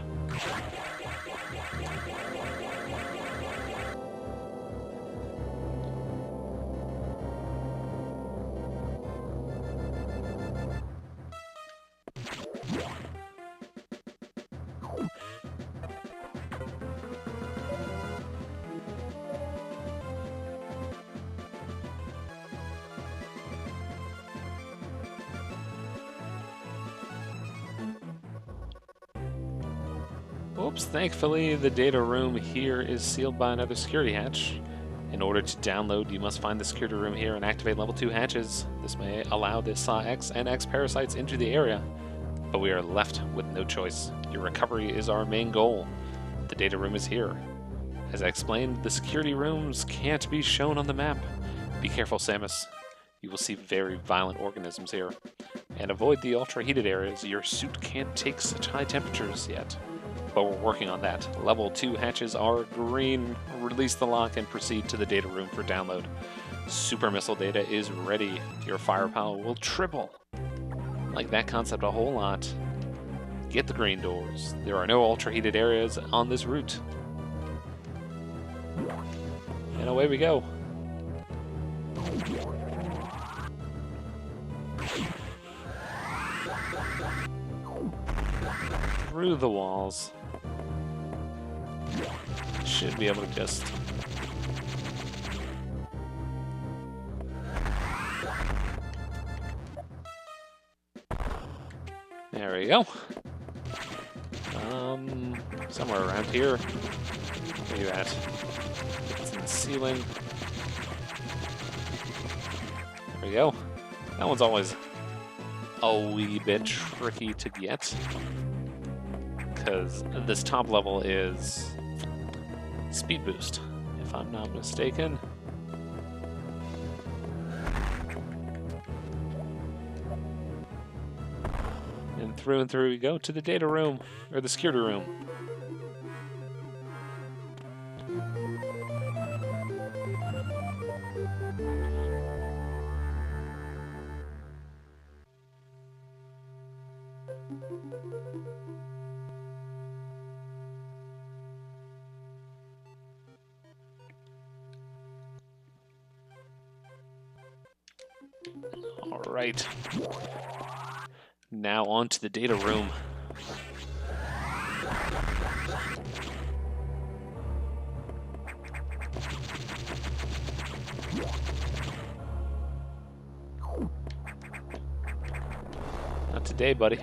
Oops, thankfully the data room here is sealed by another security hatch. In order to download, you must find the security room here and activate level 2 hatches. This may allow the Saw X and X parasites into the area. but we are left with no choice. Your recovery is our main goal. The data room is here. As I explained, the security rooms can't be shown on the map. Be careful, Samus. You will see very violent organisms here. And avoid the ultra-heated areas. Your suit can't take such high temperatures yet. But we're working on that. Level 2 hatches are green. Release the lock and proceed to the data room for download. Super missile data is ready. Your firepower will triple. Like that concept a whole lot. Get the green doors. There are no ultra-heated areas on this route. And away we go. Through the walls. Should be able to just... There we go. Somewhere around here. Where are you at? It's in the ceiling. There we go. That one's always a wee bit tricky to get, because this top level is speed boost, if I'm not mistaken. And through we go to the data room, or the security room. All right. Now on to the data room. Not today, buddy.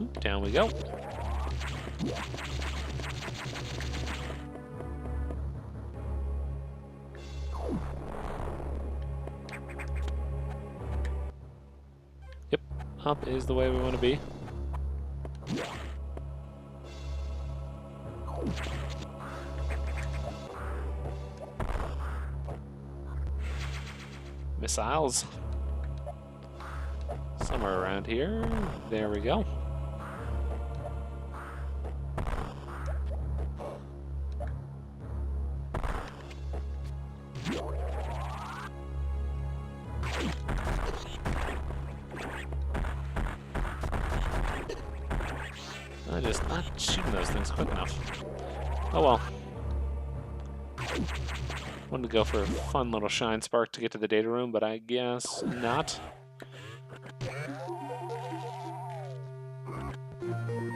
Oop, down we go. Yep, up is the way we want to be. Missiles. Somewhere around here. There we go. I'm just not shooting those things quick enough. Oh well. Wanted to go for a fun little shine spark to get to the data room, but I guess not.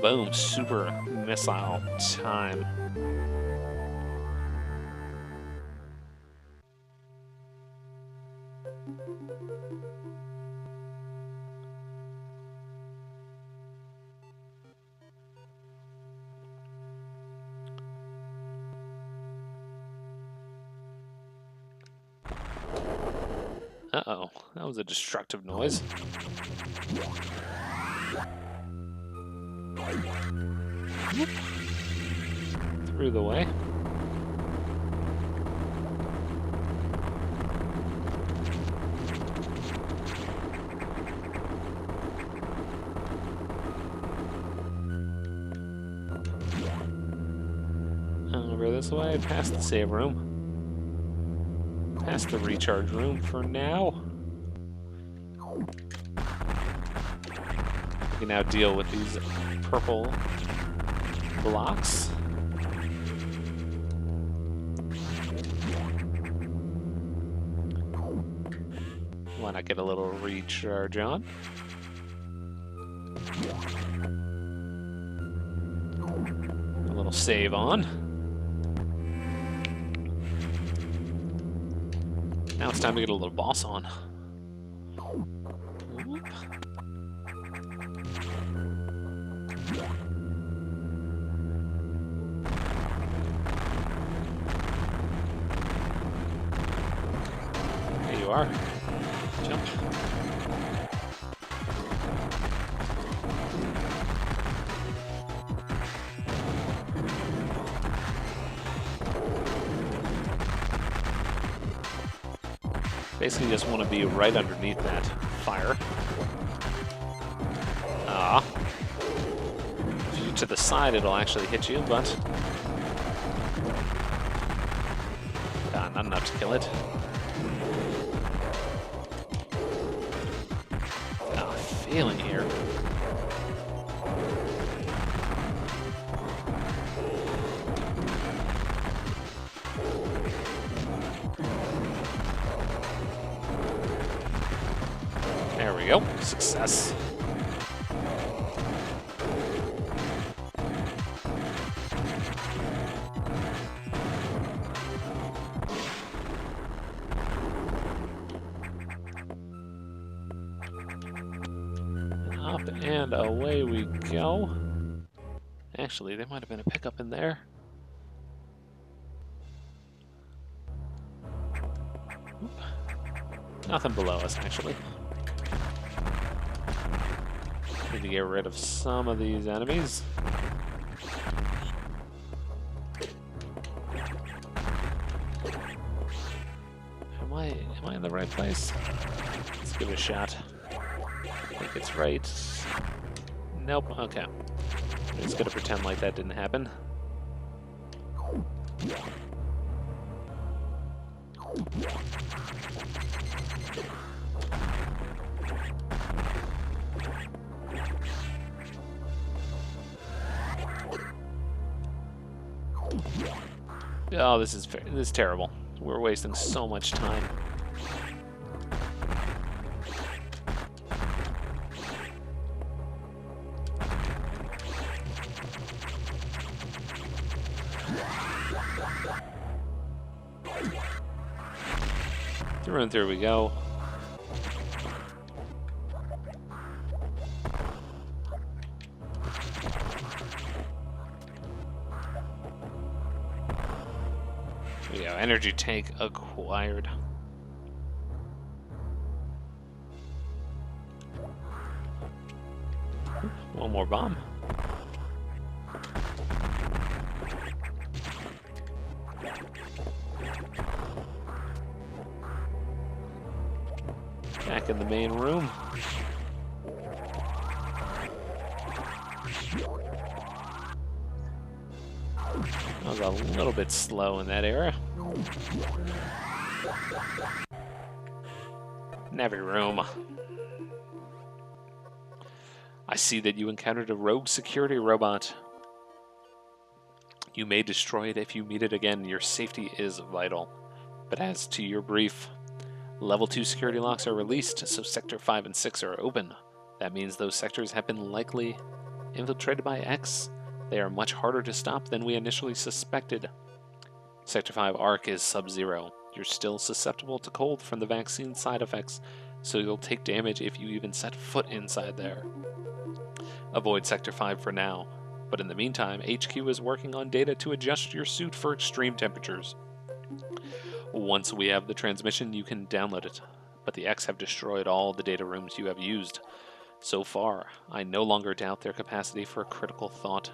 Boom, super missile time. Uh-oh, that was a destructive noise. Through the way. Over this way, past the save room. Past the recharge room for now. We can now deal with these purple blocks. Why not get a little recharge on? A little save on. Now it's time to get a little boss on. Whoop. you are. Jump. Basically just want to be right underneath that fire. Ah. If you're to the side, it'll actually hit you, but... not enough to kill it. Got a feeling here. There we go. Success. Up and away we go. Actually, there might have been a pickup in there. Oop. Nothing below us, actually. Need to get rid of some of these enemies. Am I in the right place? Let's give it a shot. I think it's right. Nope, okay. I'm just gonna pretend like that didn't happen. Oh, this is terrible. We're wasting so much time. Through and through we go. Here we go. Energy tank acquired. One more bomb. Back in the main room. I was a little bit slow in that area. In every room. I see that you encountered a rogue security robot. You may destroy it if you meet it again. Your safety is vital. But as to your brief, Level 2 security locks are released, so Sector 5 and 6 are open. That means those sectors have been likely infiltrated by X. They are much harder to stop than we initially suspected. Sector 5 arc is sub-zero. You're still susceptible to cold from the vaccine side effects, so you'll take damage if you even set foot inside there. Avoid Sector 5 for now, but in the meantime, HQ is working on data to adjust your suit for extreme temperatures. Once we have the transmission, you can download it, but the X have destroyed all the data rooms you have used. So far, I no longer doubt their capacity for critical thought.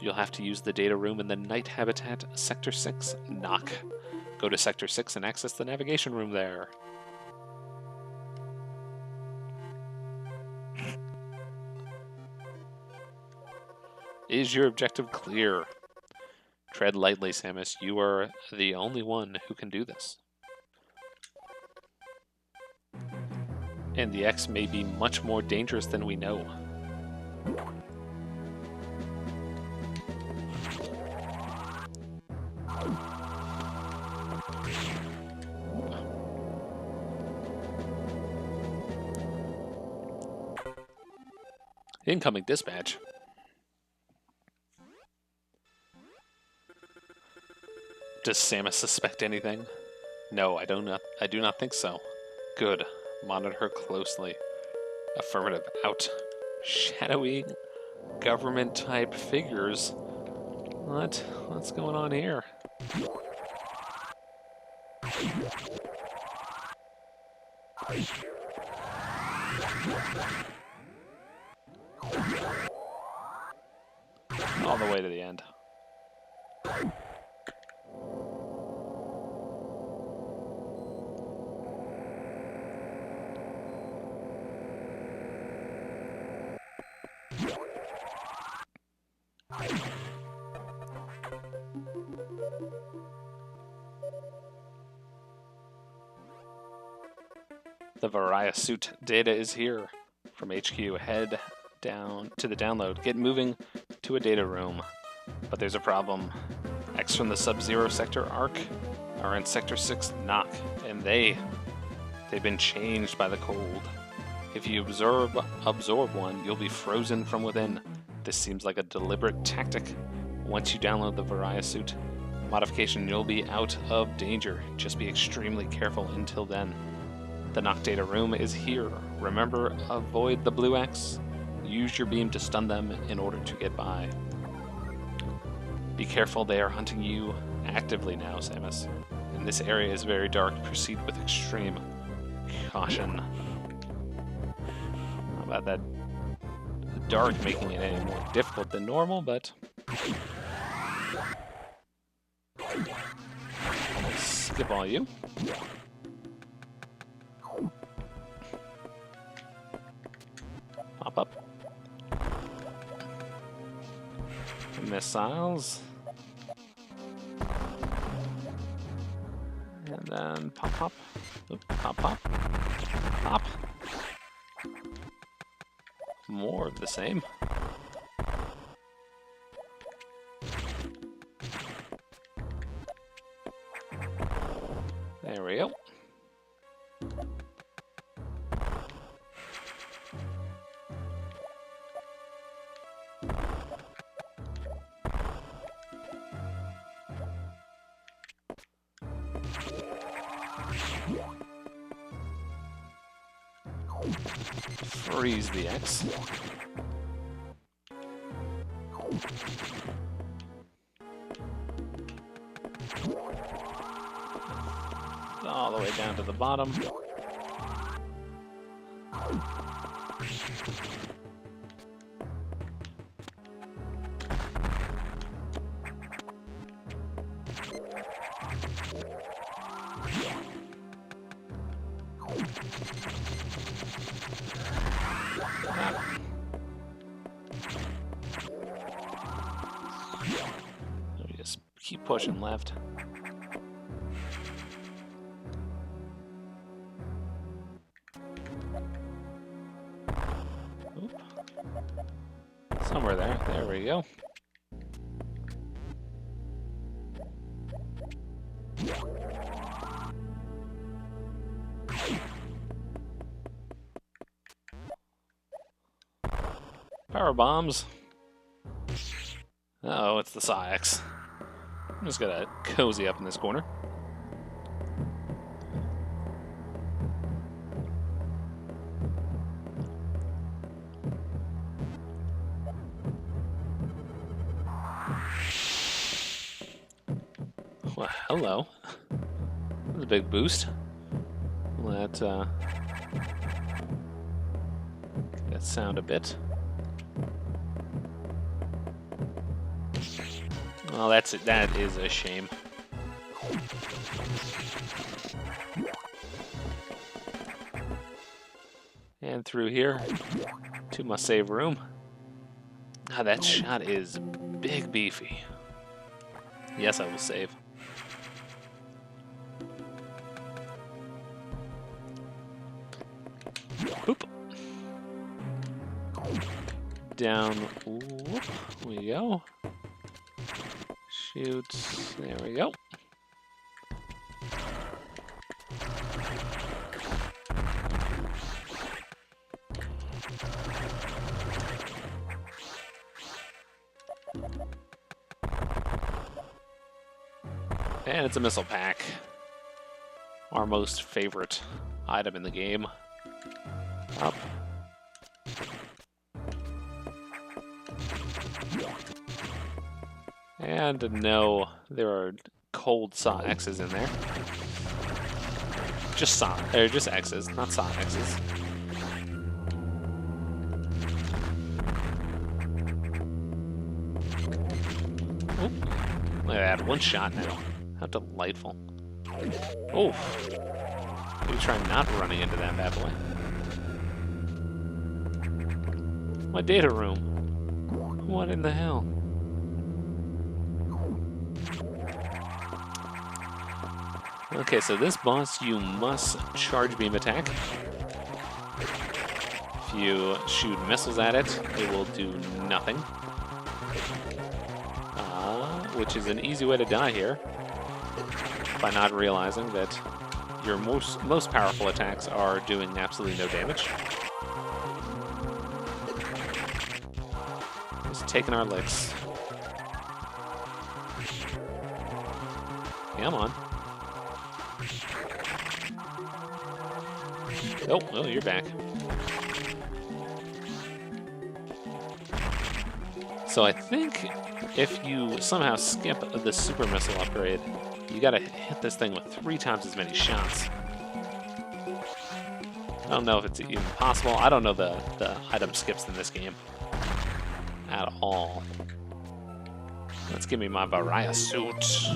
You'll have to use the data room in the night habitat Sector 6, Knock. Go to Sector 6 and access the navigation room there. Is your objective clear? Tread lightly, Samus. You are the only one who can do this. And the X may be much more dangerous than we know. Incoming dispatch. Does Samus suspect anything? No, I do not think so. Good. Monitor her closely. Affirmative. Out. Shadowy government-type figures. What's going on here? the way to the end. The Varia suit data is here. From HQ, head down to the download. Get moving to a data room. But there's a problem. X from the Sub-Zero sector arc are in Sector 6 Knock, and they've been changed by the cold. If you absorb one, you'll be frozen from within. This seems like a deliberate tactic. Once you download the Varia suit modification, you'll be out of danger. Just be extremely careful until then. The Knock data room is here. Remember, avoid the blue X. Use your beam to stun them in order to get by. Be careful, they are hunting you actively now, Samus. And this area is very dark. Proceed with extreme caution. How about that dark making it any more difficult than normal, but... skip all you. Pop up. Missiles. And then pop, pop. Oop, pop, pop. Pop. More of the same. There we go. Freeze the X. All the way down to the bottom. We just keep pushing left. Oop. Somewhere there. There we go. Power bombs. Uh-oh, it's the Saw-X. I'm just gonna cozy up in this corner. Well, hello. That's a big boost. Let get that sound a bit. Well, that's it. That is a shame. And through here to my save room. Ah, that shot is big beefy. Yes, I will save. Boop. Down. Whoop. We go. Shoot. There we go. And it's a missile pack. Our most favorite item in the game. Up. And no, there are cold Saw-X's in there. Just just X's, not Saw-X's. Look at that, one shot now. How delightful. Oh, maybe try not running into that bad boy. My data room. What in the hell? Okay, so this boss, you must charge beam attack. If you shoot missiles at it, it will do nothing. Which is an easy way to die here, by not realizing that your most powerful attacks are doing absolutely no damage. Just taking our licks. Come on. Oh, you're back. So I think if you somehow skip the super missile upgrade, you gotta hit this thing with 3 times as many shots. I don't know if it's even possible. I don't know the item skips in this game at all. Let's give me my Varia suit.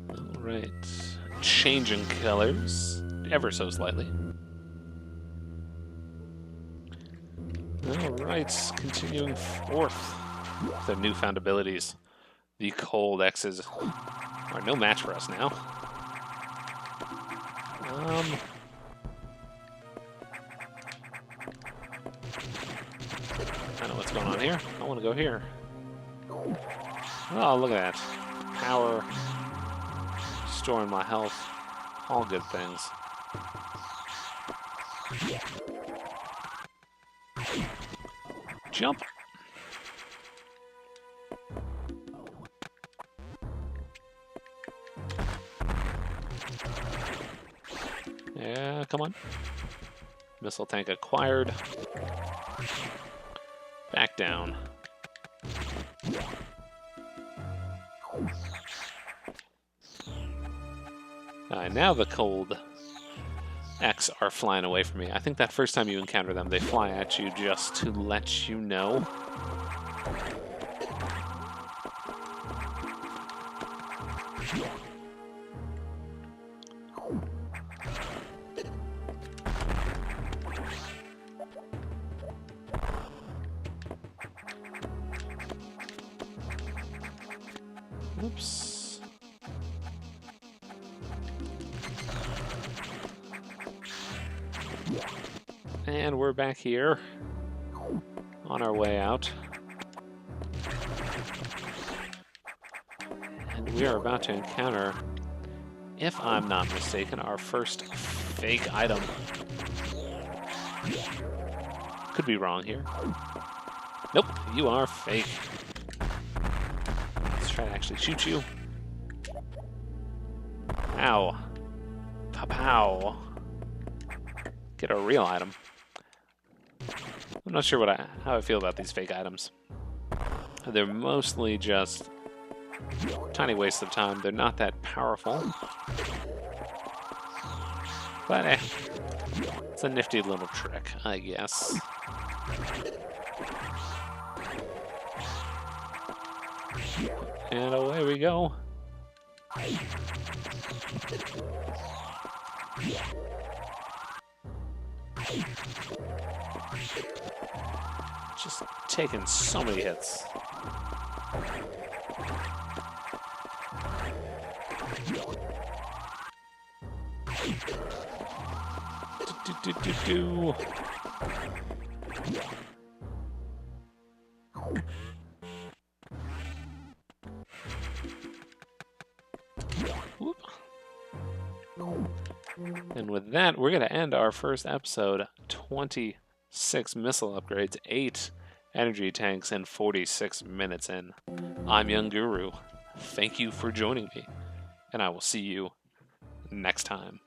Alright. Changing colors ever so slightly. Alright, continuing forth with the newfound abilities. The cold X's are no match for us now. I know what's going on here. I want to go here. Oh, look at that. Power, storing my health, all good things. Jump. Yeah, come on. Missile tank acquired. Back down. Now the cold X are flying away from me. I think that first time you encounter them, they fly at you just to let you know. Oops. And we're back here on our way out. And we are about to encounter, if I'm not mistaken, our first fake item. Could be wrong here. Nope, you are fake. Let's try to actually shoot you. Ow. Pow-pow. Get a real item. I'm not sure how I feel about these fake items. They're mostly just tiny wastes of time. They're not that powerful. But it's a nifty little trick, I guess. And away we go. Just taking so many hits. Do. Whoop. And with that, we're going to end our first episode. 26 missile upgrades, 8 energy tanks, and 46 minutes in. I'm Young Guru. Thank you for joining me, and I will see you next time.